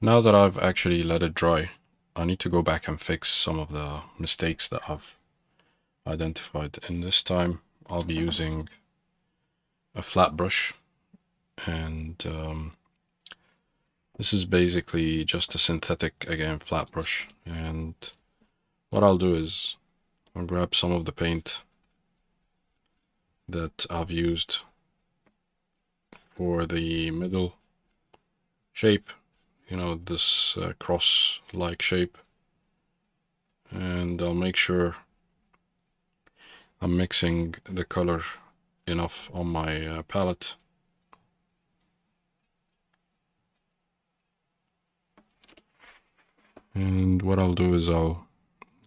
Now that I've actually let it dry, I need to go back and fix some of the mistakes that I've identified. And this time I'll be using a flat brush, and this is basically just a synthetic, again, flat brush. And what I'll do is I'll grab some of the paint that I've used for the middle shape, you know, this cross-like shape, and I'll make sure I'm mixing the color enough on my palette. And what I'll do is I'll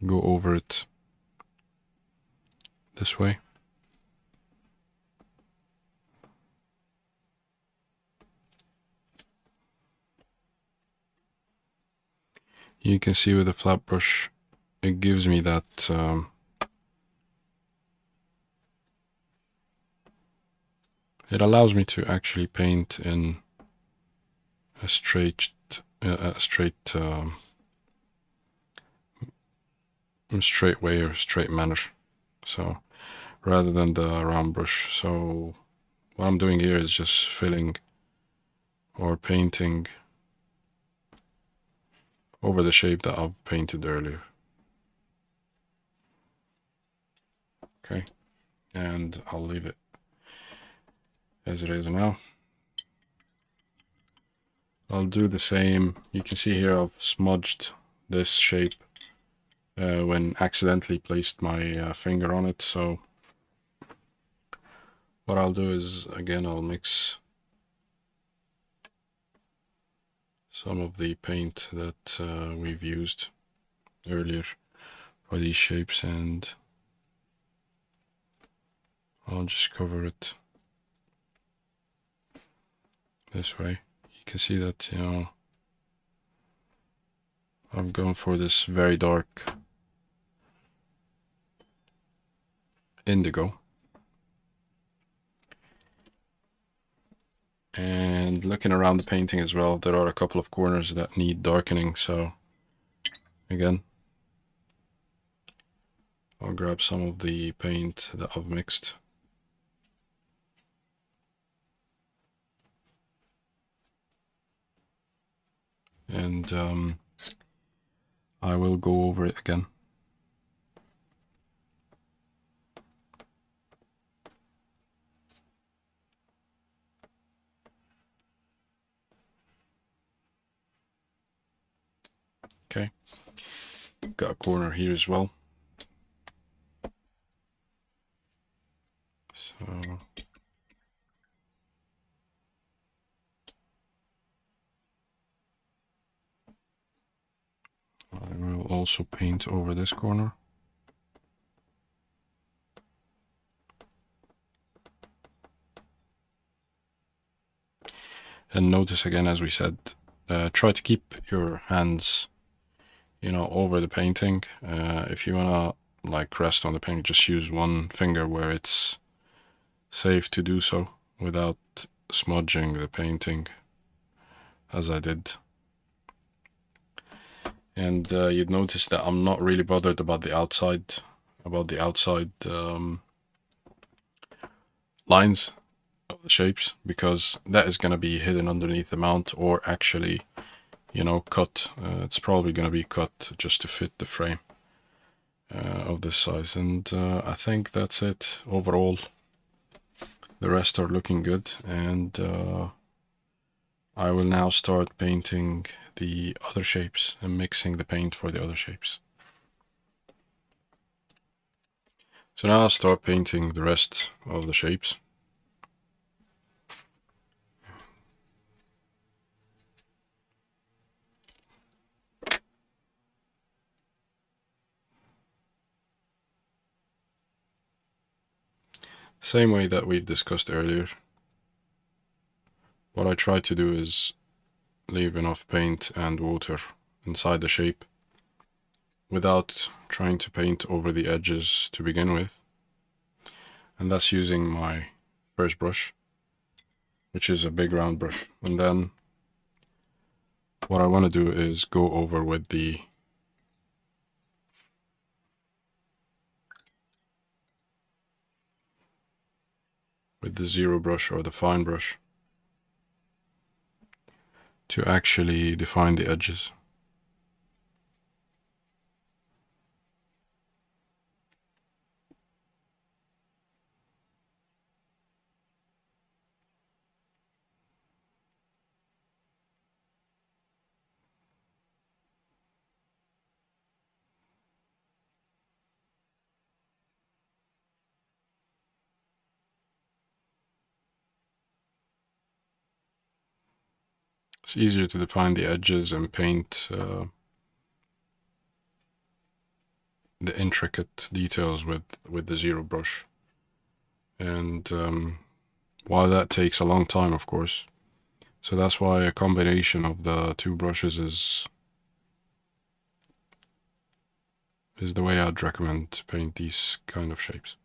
go over it this way. You can see with the flat brush, it gives me that it allows me to actually paint in a straight way or straight manner. So rather than the round brush. So what I'm doing here is just filling or painting over the shape that I've painted earlier. Okay, and I'll leave it as it is now. I'll do the same. You can see here I've smudged this shape when accidentally placed my finger on it. So what I'll do is, again, I'll mix some of the paint that we've used earlier for these shapes, and I'll just cover it this way. You can see that, you know, I'm going for this very dark indigo. And looking around the painting as well, there are a couple of corners that need darkening, so again, I'll grab some of the paint that I've mixed. And I will go over it again. Okay, got a corner here as well. So I will also paint over this corner. And notice again, as we said, try to keep your hands, you know, over the painting. If you wanna like rest on the paint, just use one finger where it's safe to do so without smudging the painting, as I did. And you'd notice that I'm not really bothered about the outside, lines of the shapes, because that is going to be hidden underneath the mount, or actually, you know, cut. It's probably going to be cut just to fit the frame of this size. And I think that's it overall. The rest are looking good, and I will now start painting the other shapes and mixing the paint for the other shapes. So now I'll start painting the rest of the shapes. Same way that we've discussed earlier. What I try to do is leave enough paint and water inside the shape without trying to paint over the edges to begin with. And that's using my first brush, which is a big round brush. And then what I want to do is go over with the zero brush or the fine brush to actually define the edges. It's easier to define the edges and paint the intricate details with the zero brush. And while that takes a long time, of course, so that's why a combination of the two brushes is the way I'd recommend to paint these kind of shapes.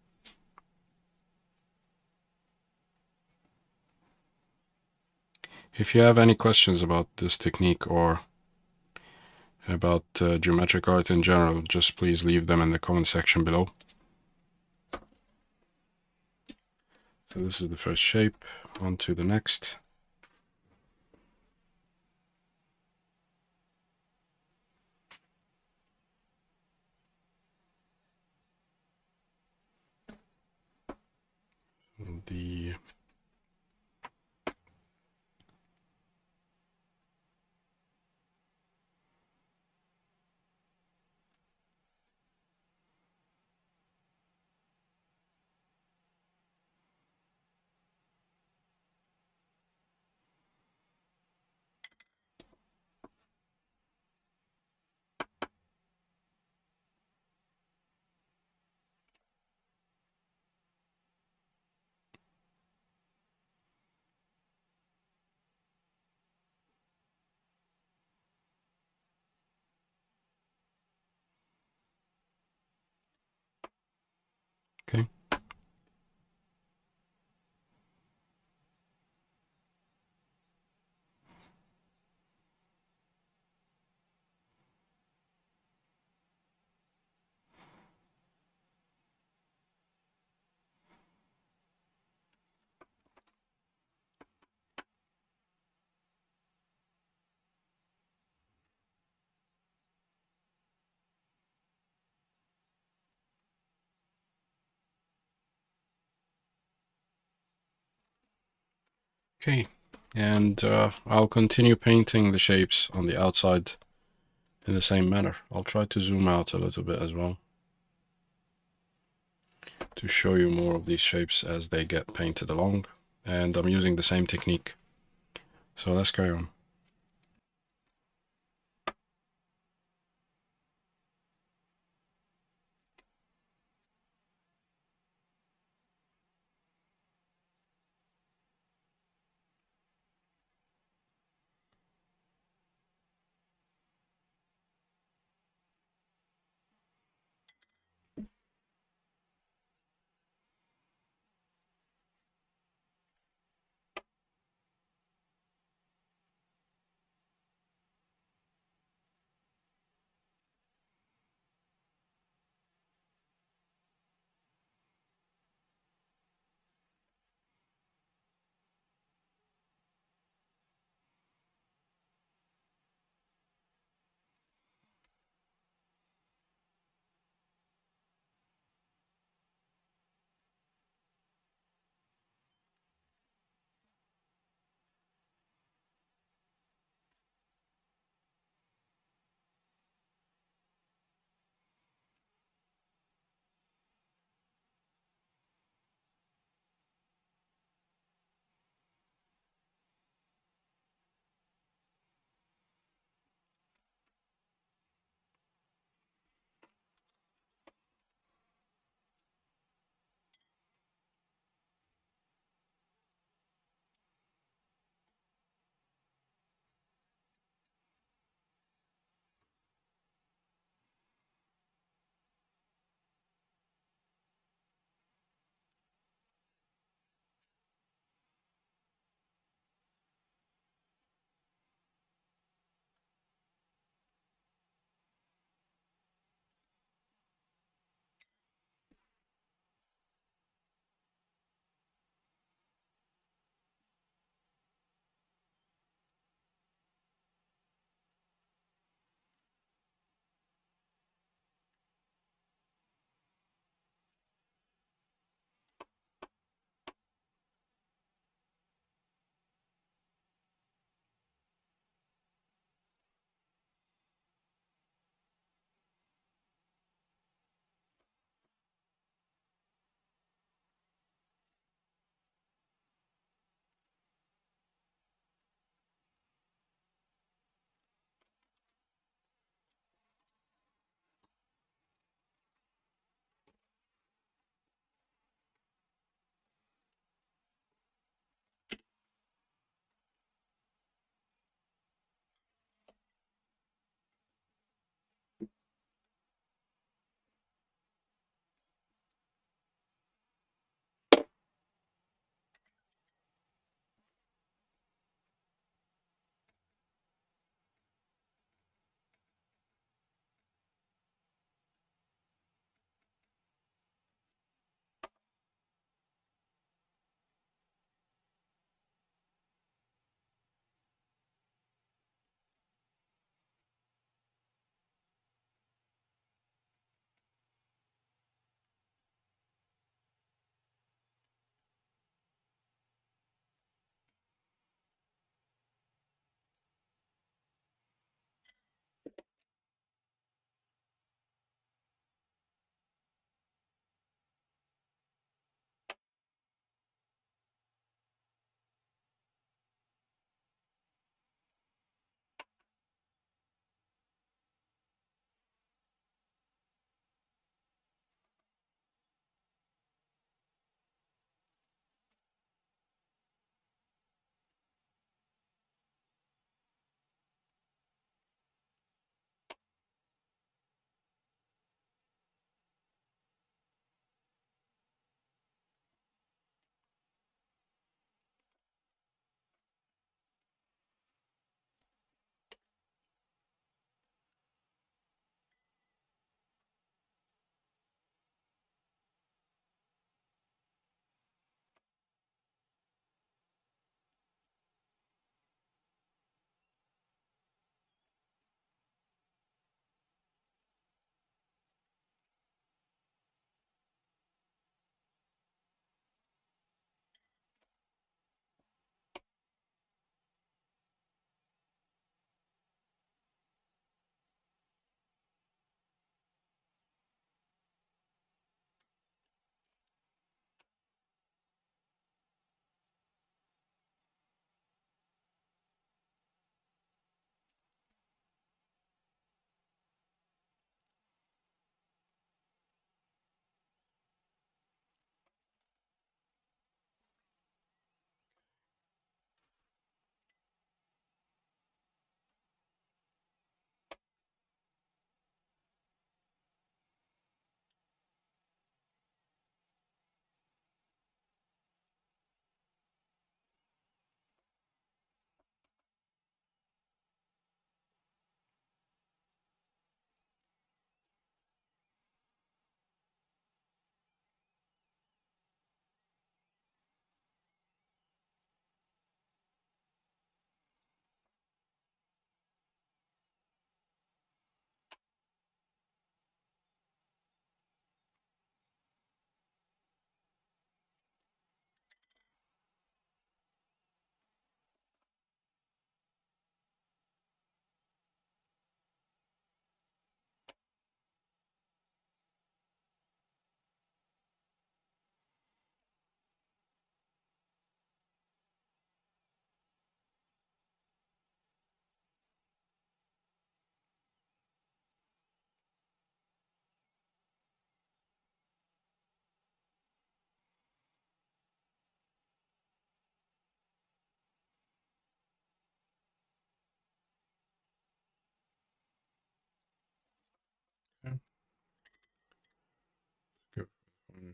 If you have any questions about this technique or about geometric art in general, just please leave them in the comment section below. So this is the first shape, on to the next. The okay. Okay, and I'll continue painting the shapes on the outside in the same manner. I'll try to zoom out a little bit as well to show you more of these shapes as they get painted along. And I'm using the same technique. So let's carry on.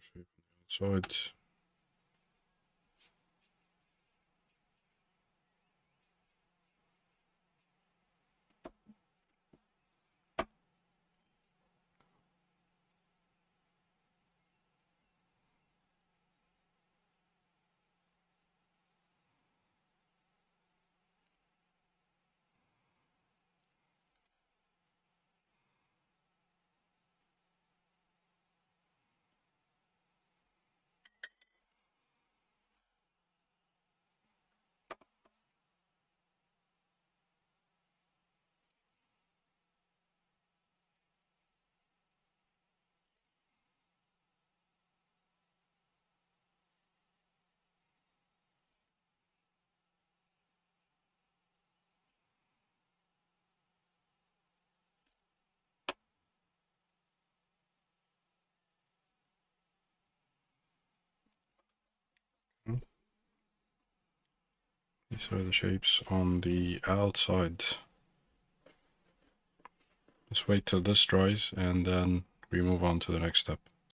shape on the outside. These are the shapes on the outside. Just wait till this dries and then we move on to the next step.